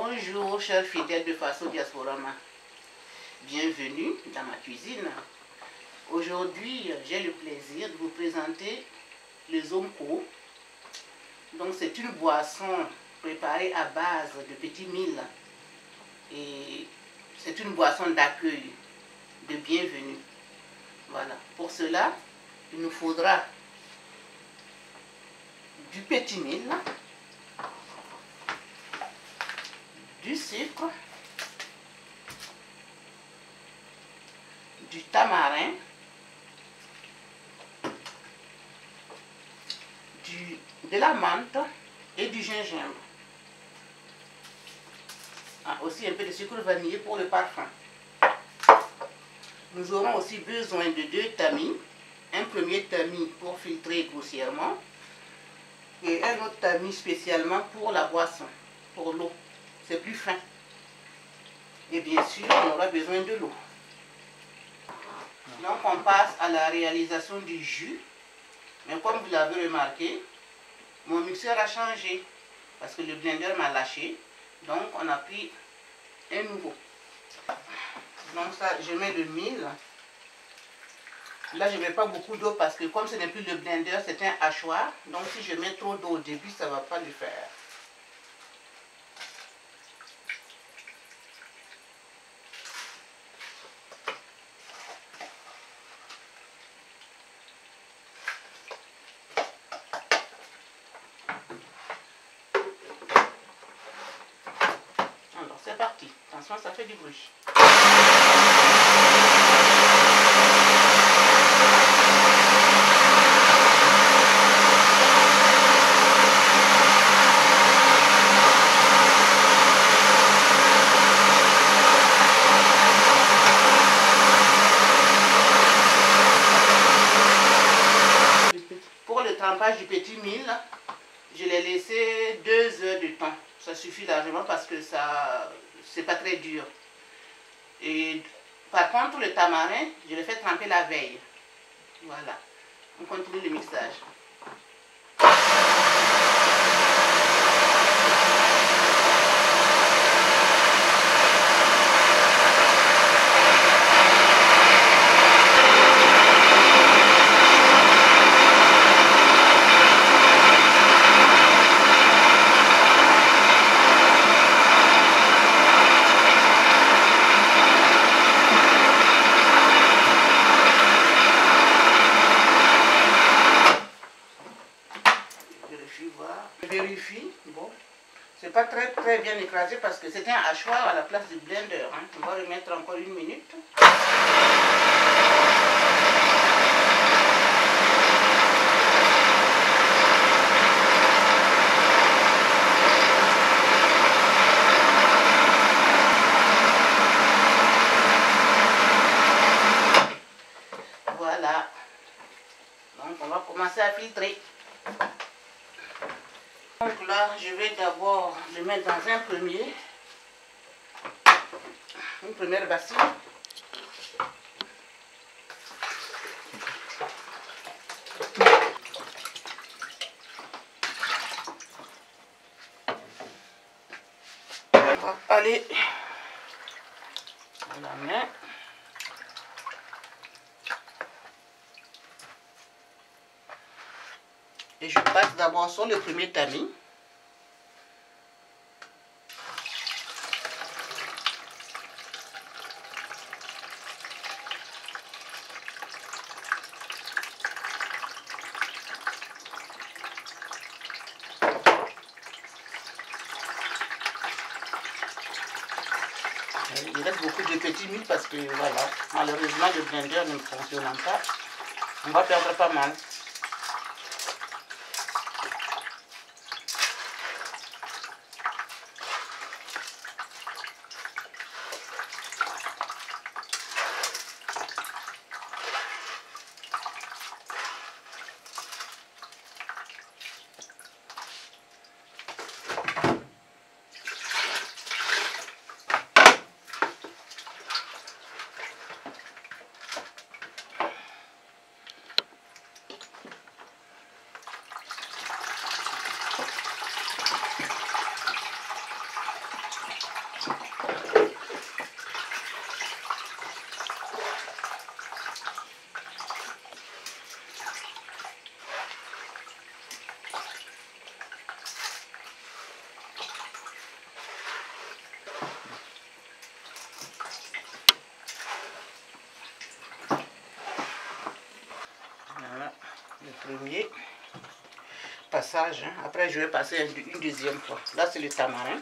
Bonjour chers fidèles de Faso Diasporama, bienvenue dans ma cuisine. Aujourd'hui j'ai le plaisir de vous présenter le Zonko. Donc c'est une boisson préparée à base de petits milles et c'est une boisson d'accueil, de bienvenue. Voilà, pour cela il nous faudra du petit mille, du sucre, du tamarin, de la menthe et du gingembre. Aussi un peu de sucre vanillé pour le parfum. Nous aurons aussi besoin de 2 tamis. Un premier tamis pour filtrer grossièrement et un autre tamis spécialement pour la boisson, pour l'eau. C'est plus fin. Et bien sûr, on aura besoin de l'eau. Donc on passe à la réalisation du jus. Mais comme vous l'avez remarqué, mon mixeur a changé parce que le blender m'a lâché. Donc on a pris un nouveau. Donc ça, je mets le mille. Là, je ne mets pas beaucoup d'eau parce que comme ce n'est plus le blender, c'est un hachoir. Donc si je mets trop d'eau au début, ça ne va pas le faire. Alors c'est parti. Attention, ça fait du bruit. Pour le trempage du petit mille, je l'ai laissé 2 heures de temps. Ça suffit largement parce que ça, c'est pas très dur. Et par contre, le tamarin, je l'ai fait tremper la veille. Voilà. On continue le mixage. Je vérifie, bon, c'est pas très bien écrasé parce que c'était un hachoir à la place du blender. On va remettre encore 1 minute. Voilà. Donc on va commencer à filtrer. Donc là, je vais d'abord le mettre dans une première bassine. On va aller à la main. Et je passe d'abord sur le premier tamis. Il reste beaucoup de petits milles parce que voilà, malheureusement le blender ne fonctionne pas. On va perdre pas mal. passage. Hein. Après, je vais passer une deuxième fois. Là, c'est le tamarin.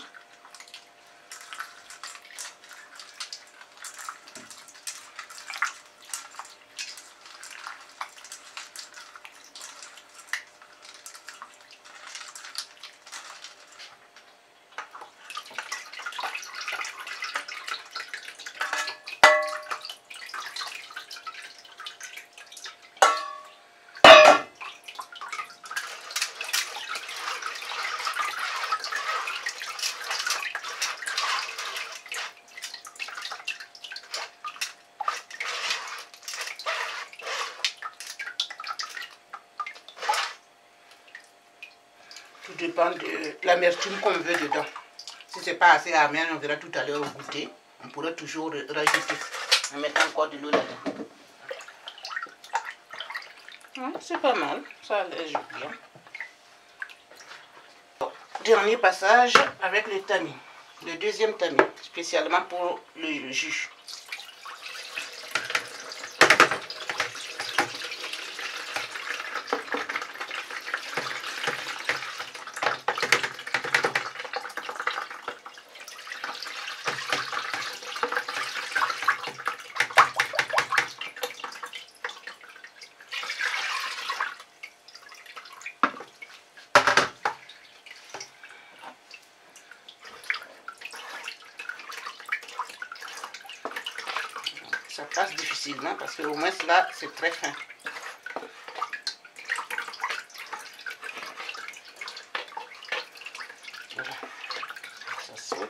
Tout dépend de l'amertume qu'on veut dedans. Si c'est pas assez amer, on verra tout à l'heure au goûter. On pourrait toujours rajouter en mettant encore de l'eau là-dedans. Ouais, c'est pas mal, ça allège bien. Dernier passage avec le tamis. Le deuxième tamis, spécialement pour le jus. Ça passe difficilement parce que au moins là c'est très fin. Voilà, ça saute.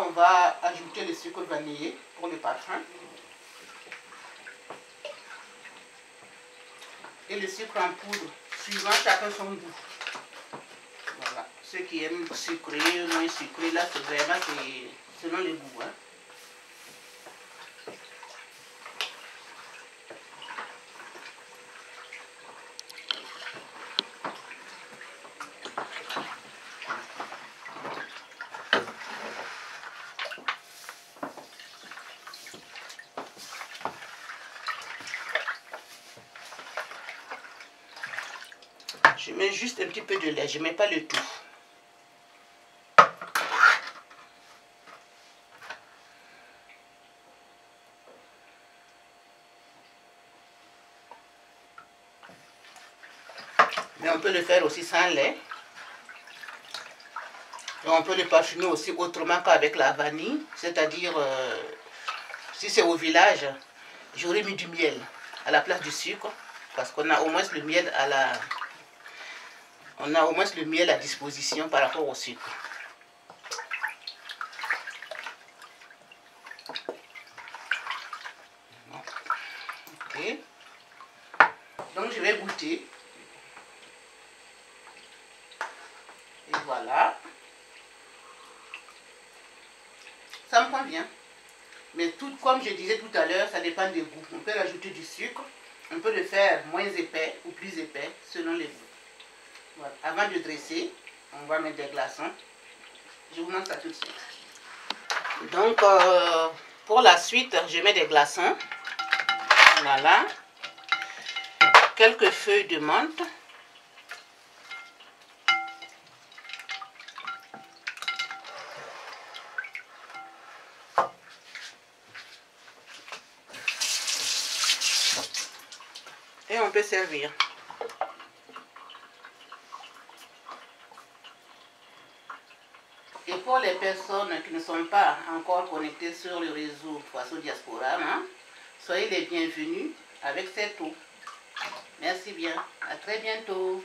On va ajouter le sucre vanillé pour le parfum. Et le sucre en poudre, suivant chacun son goût. Voilà. Ceux qui aiment sucré, moins sucré, là c'est vraiment selon les goûts. Hein. Je mets juste un petit peu de lait, je ne mets pas le tout. Mais on peut le faire aussi sans lait. Et on peut le parfumer aussi autrement qu'avec la vanille. C'est-à-dire, si c'est au village, j'aurais mis du miel à la place du sucre. Parce qu'on a au moins le miel à la... On a au moins le miel à disposition par rapport au sucre. Ok. Donc je vais goûter. Et voilà. Ça me convient. Mais tout comme je disais tout à l'heure, ça dépend des goûts. On peut rajouter du sucre. On peut le faire moins épais ou plus épais selon les goûts. Voilà. Avant de dresser, on va mettre des glaçons. Je vous montre ça tout de suite. Donc, pour la suite, je mets des glaçons. Voilà. Quelques feuilles de menthe. Et on peut servir. Et pour les personnes qui ne sont pas encore connectées sur le réseau Faso Diasporama, soyez les bienvenus avec cette eau. Merci bien. À très bientôt.